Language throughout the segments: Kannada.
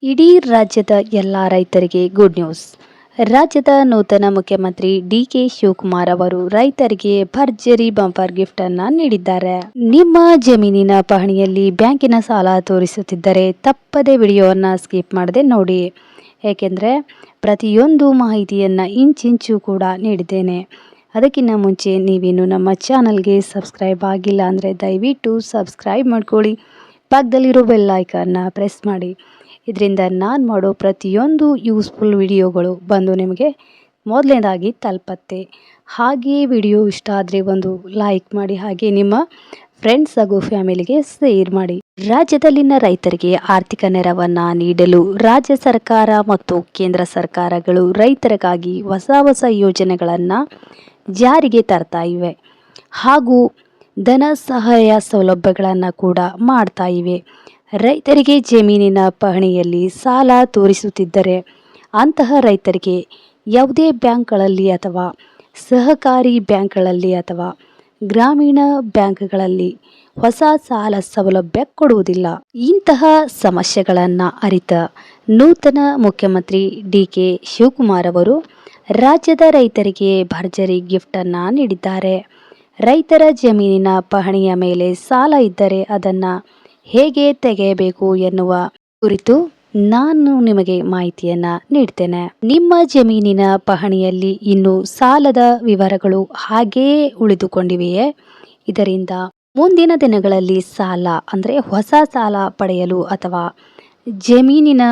ಇಡೀ ರಾಜ್ಯದ ಎಲ್ಲ ರೈತರಿಗೆ ಗುಡ್ ನ್ಯೂಸ್. ರಾಜ್ಯದ ನೂತನ ಮುಖ್ಯಮಂತ್ರಿ ಡಿಕೆ ಶಿವಕುಮಾರ್ ಅವರು ರೈತರಿಗೆ ಭರ್ಜರಿ ಬಂಪರ್ ಗಿಫ್ಟ್ ಅನ್ನ ನೀಡಿದ್ದಾರೆ. ನಿಮ್ಮ ಜಮೀನಿನ ಪಹಣಿಯಲ್ಲಿ ಬ್ಯಾಂಕಿನ ಸಾಲ ತೋರಿಸುತ್ತಿದ್ದರೆ ತಪ್ಪದೆ ವಿಡಿಯೋವನ್ನು ಸ್ಕಿಪ್ ಮಾಡದೆ ನೋಡಿ, ಏಕೆಂದರೆ ಪ್ರತಿಯೊಂದು ಮಾಹಿತಿಯನ್ನು ಇಂಚಿಂಚು ಕೂಡ ನೀಡಿದ್ದೇನೆ. ಅದಕ್ಕಿಂತ ಮುಂಚೆ ನೀವೇನು ನಮ್ಮ ಚಾನಲ್ಗೆ ಸಬ್ಸ್ಕ್ರೈಬ್ ಆಗಿಲ್ಲ ಅಂದರೆ ದಯವಿಟ್ಟು ಸಬ್ಸ್ಕ್ರೈಬ್ ಮಾಡ್ಕೊಳ್ಳಿ, ಪಕ್ಕದಲ್ಲಿರೋ ಬೆಲ್ ಐಕಾನ್ನ ಪ್ರೆಸ್ ಮಾಡಿ. ಇದರಿಂದ ನಾನು ಮಾಡೋ ಪ್ರತಿಯೊಂದು ಯೂಸ್ಫುಲ್ ವಿಡಿಯೋಗಳು ಬಂದು ನಿಮಗೆ ಮೊದಲನೇದಾಗಿ ತಲುಪತ್ತೆ. ಹಾಗೆಯೇ ವಿಡಿಯೋ ಇಷ್ಟ ಆದರೆ ಒಂದು ಲೈಕ್ ಮಾಡಿ, ಹಾಗೆ ನಿಮ್ಮ ಫ್ರೆಂಡ್ಸ್ ಹಾಗೂ ಫ್ಯಾಮಿಲಿಗೆ ಶೇರ್ ಮಾಡಿ. ರಾಜ್ಯದಲ್ಲಿನ ರೈತರಿಗೆ ಆರ್ಥಿಕ ನೆರವನ್ನು ನೀಡಲು ರಾಜ್ಯ ಸರ್ಕಾರ ಮತ್ತು ಕೇಂದ್ರ ಸರ್ಕಾರಗಳು ರೈತರಿಗಾಗಿ ಹೊಸ ಯೋಜನೆಗಳನ್ನು ಜಾರಿಗೆ ತರ್ತಾ ಇವೆ ಹಾಗೂ ಧನ ಸಹಾಯ ಸೌಲಭ್ಯಗಳನ್ನು ಕೂಡ ಮಾಡ್ತಾ ಇವೆ. ರೈತರಿಗೆ ಜಮೀನಿನ ಪಹಣಿಯಲ್ಲಿ ಸಾಲ ತೋರಿಸುತ್ತಿದ್ದರೆ ಅಂತಹ ರೈತರಿಗೆ ಯಾವುದೇ ಬ್ಯಾಂಕ್ಗಳಲ್ಲಿ ಅಥವಾ ಸಹಕಾರಿ ಬ್ಯಾಂಕ್ಗಳಲ್ಲಿ ಅಥವಾ ಗ್ರಾಮೀಣ ಬ್ಯಾಂಕ್ಗಳಲ್ಲಿ ಹೊಸ ಸಾಲ ಸೌಲಭ್ಯ ಕೊಡುವುದಿಲ್ಲ. ಇಂತಹ ಸಮಸ್ಯೆಗಳನ್ನು ಅರಿತ ನೂತನ ಮುಖ್ಯಮಂತ್ರಿ ಡಿಕೆ ಶಿವಕುಮಾರ್ ಅವರು ರಾಜ್ಯದ ರೈತರಿಗೆ ಭರ್ಜರಿ ಗಿಫ್ಟನ್ನು ನೀಡಿದ್ದಾರೆ. ರೈತರ ಜಮೀನಿನ ಪಹಣಿಯ ಮೇಲೆ ಸಾಲ ಇದ್ದರೆ ಅದನ್ನು ಹೇಗೆ ತೆಗೆಯಬೇಕು ಎನ್ನುವ ಕುರಿತು ನಾನು ನಿಮಗೆ ಮಾಹಿತಿಯನ್ನು ನೀಡ್ತೇನೆ. ನಿಮ್ಮ ಜಮೀನಿನ ಪಹಣಿಯಲ್ಲಿ ಇನ್ನು ಸಾಲದ ವಿವರಗಳು ಹಾಗೆಯೇ ಉಳಿದುಕೊಂಡಿವೆಯೇ? ಇದರಿಂದ ಮುಂದಿನ ದಿನಗಳಲ್ಲಿ ಸಾಲ ಅಂದರೆ ಹೊಸ ಸಾಲ ಪಡೆಯಲು ಅಥವಾ ಜಮೀನಿನ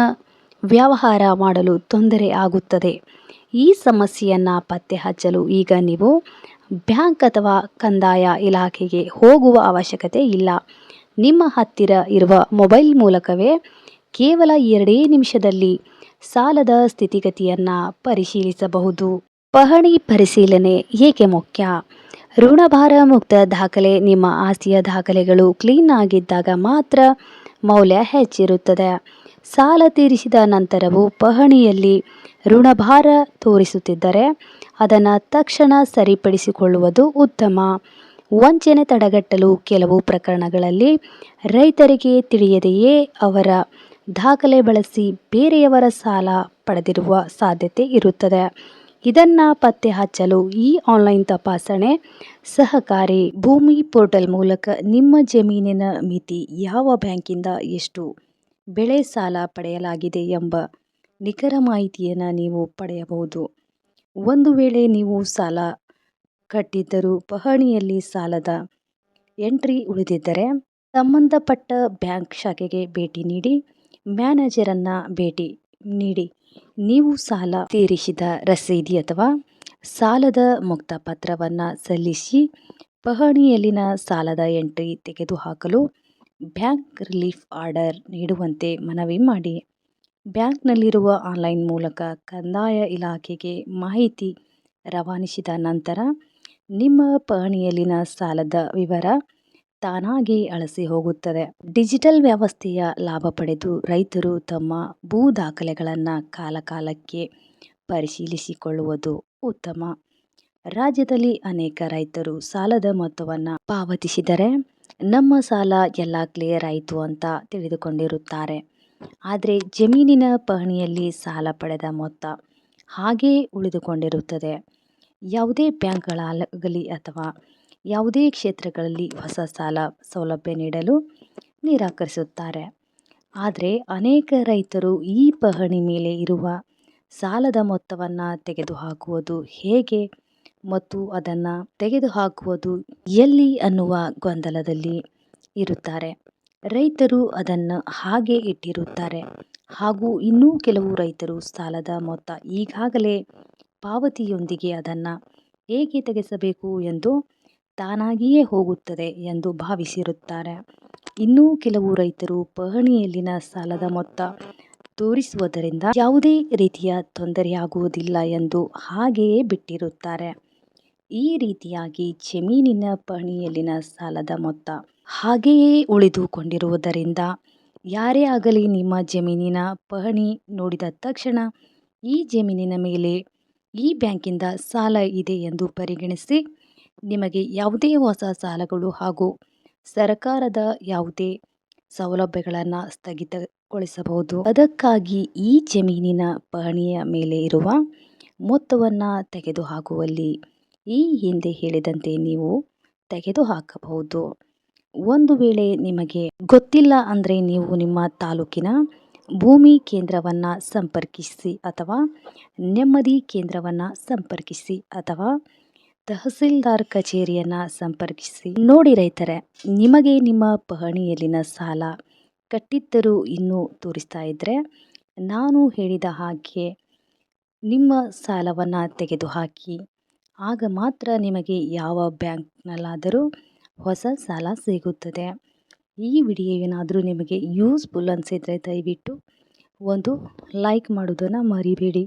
ವ್ಯವಹಾರ ಮಾಡಲು ತೊಂದರೆ ಆಗುತ್ತದೆ. ಈ ಸಮಸ್ಯೆಯನ್ನು ಪತ್ತೆ ಹಚ್ಚಲು ಈಗ ನೀವು ಬ್ಯಾಂಕ್ ಅಥವಾ ಕಂದಾಯ ಇಲಾಖೆಗೆ ಹೋಗುವ ಅವಶ್ಯಕತೆ ಇಲ್ಲ. ನಿಮ್ಮ ಹತ್ತಿರ ಇರುವ ಮೊಬೈಲ್ ಮೂಲಕವೇ ಕೇವಲ 2 ನಿಮಿಷದಲ್ಲಿ ಸಾಲದ ಸ್ಥಿತಿಗತಿಯನ್ನು ಪರಿಶೀಲಿಸಬಹುದು. ಪಹಣಿ ಪರಿಶೀಲನೆ ಏಕೆ ಮುಖ್ಯ? ಋಣಭಾರ ಮುಕ್ತ ದಾಖಲೆ. ನಿಮ್ಮ ಆಸ್ತಿಯ ದಾಖಲೆಗಳು ಕ್ಲೀನ್ ಆಗಿದ್ದಾಗ ಮಾತ್ರ ಮೌಲ್ಯ ಹೆಚ್ಚಿರುತ್ತದೆ. ಸಾಲ ತೀರಿಸಿದ ನಂತರವೂ ಪಹಣಿಯಲ್ಲಿ ಋಣಭಾರ ತೋರಿಸುತ್ತಿದ್ದರೆ ಅದನ್ನು ತಕ್ಷಣ ಸರಿಪಡಿಸಿಕೊಳ್ಳುವುದು ಉತ್ತಮ. ವಂಚನೆ ತಡೆಗಟ್ಟಲು ಕೆಲವು ಪ್ರಕರಣಗಳಲ್ಲಿ ರೈತರಿಗೆ ತಿಳಿಯದೆಯೇ ಅವರ ದಾಖಲೆ ಬಳಸಿ ಬೇರೆಯವರ ಸಾಲ ಪಡೆದಿರುವ ಸಾಧ್ಯತೆ ಇರುತ್ತದೆ. ಇದನ್ನು ಪತ್ತೆ ಹಚ್ಚಲು ಈ ಆನ್ಲೈನ್ ತಪಾಸಣೆ ಸಹಕಾರಿ. ಭೂಮಿ ಪೋರ್ಟಲ್ ಮೂಲಕ ನಿಮ್ಮ ಜಮೀನಿನ ಮಿತಿ, ಯಾವ ಬ್ಯಾಂಕಿಂದ ಎಷ್ಟು ಬೆಳೆ ಸಾಲ ಪಡೆಯಲಾಗಿದೆ ಎಂಬ ನಿಖರ ಮಾಹಿತಿಯನ್ನು ನೀವು ಪಡೆಯಬಹುದು. ಒಂದು ವೇಳೆ ನೀವು ಸಾಲ ಕಟ್ಟಿದ್ದರೂ ಪಹಣಿಯಲ್ಲಿ ಸಾಲದ ಎಂಟ್ರಿ ಉಳಿದಿದ್ದರೆ ಸಂಬಂಧಪಟ್ಟ ಬ್ಯಾಂಕ್ ಶಾಖೆಗೆ ಭೇಟಿ ನೀಡಿ, ಮ್ಯಾನೇಜರನ್ನು ಭೇಟಿ ನೀಡಿ ನೀವು ಸಾಲ ತೀರಿಸಿದ ರಸೀದಿ ಅಥವಾ ಸಾಲದ ಮುಕ್ತ ಪತ್ರವನ್ನು ಸಲ್ಲಿಸಿ ಪಹಣಿಯಲ್ಲಿನ ಸಾಲದ ಎಂಟ್ರಿ ತೆಗೆದುಹಾಕಲು ಬ್ಯಾಂಕ್ ರಿಲೀಫ್ ಆರ್ಡರ್ ನೀಡುವಂತೆ ಮನವಿ ಮಾಡಿ. ಬ್ಯಾಂಕ್ನಲ್ಲಿರುವ ಆನ್ಲೈನ್ ಮೂಲಕ ಕಂದಾಯ ಇಲಾಖೆಗೆ ಮಾಹಿತಿ ರವಾನಿಸಿದ ನಂತರ ನಿಮ್ಮ ಪಹಣಿಯಲ್ಲಿನ ಸಾಲದ ವಿವರ ತಾನಾಗಿ ಅಳಸಿ ಹೋಗುತ್ತದೆ. ಡಿಜಿಟಲ್ ವ್ಯವಸ್ಥೆಯ ಲಾಭ ಪಡೆದು ರೈತರು ತಮ್ಮ ಭೂ ದಾಖಲೆಗಳನ್ನು ಕಾಲಕಾಲಕ್ಕೆ ಪರಿಶೀಲಿಸಿಕೊಳ್ಳುವುದು ಉತ್ತಮ. ರಾಜ್ಯದಲ್ಲಿ ಅನೇಕ ರೈತರು ಸಾಲದ ಮೊತ್ತವನ್ನು ಪಾವತಿಸಿದರೆ ನಮ್ಮ ಸಾಲ ಎಲ್ಲ ಕ್ಲಿಯರ್ ಆಯಿತು ಅಂತ ತಿಳಿದುಕೊಂಡಿರುತ್ತಾರೆ. ಆದರೆ ಜಮೀನಿನ ಪಹಣಿಯಲ್ಲಿ ಸಾಲ ಪಡೆದ ಮೊತ್ತ ಹಾಗೇ ಉಳಿದುಕೊಂಡಿರುತ್ತದೆ. ಯಾವುದೇ ಬ್ಯಾಂಕ್ಗಳಾಗಲಿ ಅಥವಾ ಯಾವುದೇ ಕ್ಷೇತ್ರಗಳಲ್ಲಿ ಹೊಸ ಸಾಲ ಸೌಲಭ್ಯ ನೀಡಲು ನಿರಾಕರಿಸುತ್ತಾರೆ. ಆದರೆ ಅನೇಕ ರೈತರು ಈ ಪಹಣಿ ಮೇಲೆ ಇರುವ ಸಾಲದ ಮೊತ್ತವನ್ನು ತೆಗೆದುಹಾಕುವುದು ಹೇಗೆ ಮತ್ತು ಅದನ್ನು ತೆಗೆದುಹಾಕುವುದು ಎಲ್ಲಿ ಅನ್ನುವ ಗೊಂದಲದಲ್ಲಿ ಇರುತ್ತಾರೆ. ರೈತರು ಅದನ್ನು ಹಾಗೆ ಇಟ್ಟಿರುತ್ತಾರೆ ಹಾಗೂ ಇನ್ನೂ ಕೆಲವು ರೈತರು ಸಾಲದ ಮೊತ್ತ ಈಗಾಗಲೇ ಪಾವತಿಯೊಂದಿಗೆ ಅದನ್ನು ಹೇಗೆ ತೆಗೆಸಬೇಕು ಎಂದು ತಾನಾಗಿಯೇ ಹೋಗುತ್ತದೆ ಎಂದು ಭಾವಿಸಿರುತ್ತಾರೆ. ಇನ್ನೂ ಕೆಲವು ರೈತರು ಪಹಣಿಯಲ್ಲಿನ ಸಾಲದ ಮೊತ್ತ ತೋರಿಸುವುದರಿಂದ ಯಾವುದೇ ರೀತಿಯ ತೊಂದರೆಯಾಗುವುದಿಲ್ಲ ಎಂದು ಹಾಗೆಯೇ ಬಿಟ್ಟಿರುತ್ತಾರೆ. ಈ ರೀತಿಯಾಗಿ ಜಮೀನಿನ ಪಹಣಿಯಲ್ಲಿನ ಸಾಲದ ಮೊತ್ತ ಹಾಗೆಯೇ ಉಳಿದುಕೊಂಡಿರುವುದರಿಂದ ಯಾರೇ ಆಗಲಿ ನಿಮ್ಮ ಜಮೀನಿನ ಪಹಣಿ ನೋಡಿದ ತಕ್ಷಣ ಈ ಜಮೀನಿನ ಮೇಲೆ ಈ ಬ್ಯಾಂಕಿಂದ ಸಾಲ ಇದೆ ಎಂದು ಪರಿಗಣಿಸಿ ನಿಮಗೆ ಯಾವುದೇ ಹೊಸ ಸಾಲಗಳು ಹಾಗೂ ಸರ್ಕಾರದ ಯಾವುದೇ ಸೌಲಭ್ಯಗಳನ್ನು ಗೊಳಿಸಬಹುದು. ಅದಕ್ಕಾಗಿ ಈ ಜಮೀನಿನ ಪಹಣಿಯ ಮೇಲೆ ಇರುವ ಮೊತ್ತವನ್ನು ತೆಗೆದುಹಾಕುವಲ್ಲಿ ಈ ಹಿಂದೆ ಹೇಳಿದಂತೆ ನೀವು ತೆಗೆದುಹಾಕಬಹುದು. ಒಂದು ವೇಳೆ ನಿಮಗೆ ಗೊತ್ತಿಲ್ಲ ಅಂದರೆ ನೀವು ನಿಮ್ಮ ತಾಲೂಕಿನ ಭೂಮಿ ಕೇಂದ್ರವನ್ನು ಸಂಪರ್ಕಿಸಿ ಅಥವಾ ನೆಮ್ಮದಿ ಕೇಂದ್ರವನ್ನು ಸಂಪರ್ಕಿಸಿ ಅಥವಾ ತಹಸೀಲ್ದಾರ್ ಕಚೇರಿಯನ್ನು ಸಂಪರ್ಕಿಸಿ. ನೋಡಿ ರೈತರೆ, ನಿಮಗೆ ನಿಮ್ಮ ಪಹಣಿಯಲ್ಲಿನ ಸಾಲ ಕಟ್ಟಿದ್ದರೂ ಇನ್ನೂ ತೋರಿಸ್ತಾ ಇದ್ದರೆ ನಾನು ಹೇಳಿದ ಹಾಗೆ ನಿಮ್ಮ ಸಾಲವನ್ನು ತೆಗೆದುಹಾಕಿ. ಆಗ ಮಾತ್ರ ನಿಮಗೆ ಯಾವ ಬ್ಯಾಂಕ್ನಲ್ಲಾದರೂ ಹೊಸ ಸಾಲ ಸಿಗುತ್ತದೆ. ಈ ವಿಡಿಯೋ ಏನಾದರೂ ನಿಮಗೆ ಯೂಸ್ಫುಲ್ ಅನಿಸಿದರೆ ದಯವಿಟ್ಟು ಒಂದು ಲೈಕ್ ಮಾಡೋದನ್ನು ಮರಿಬೇಡಿ.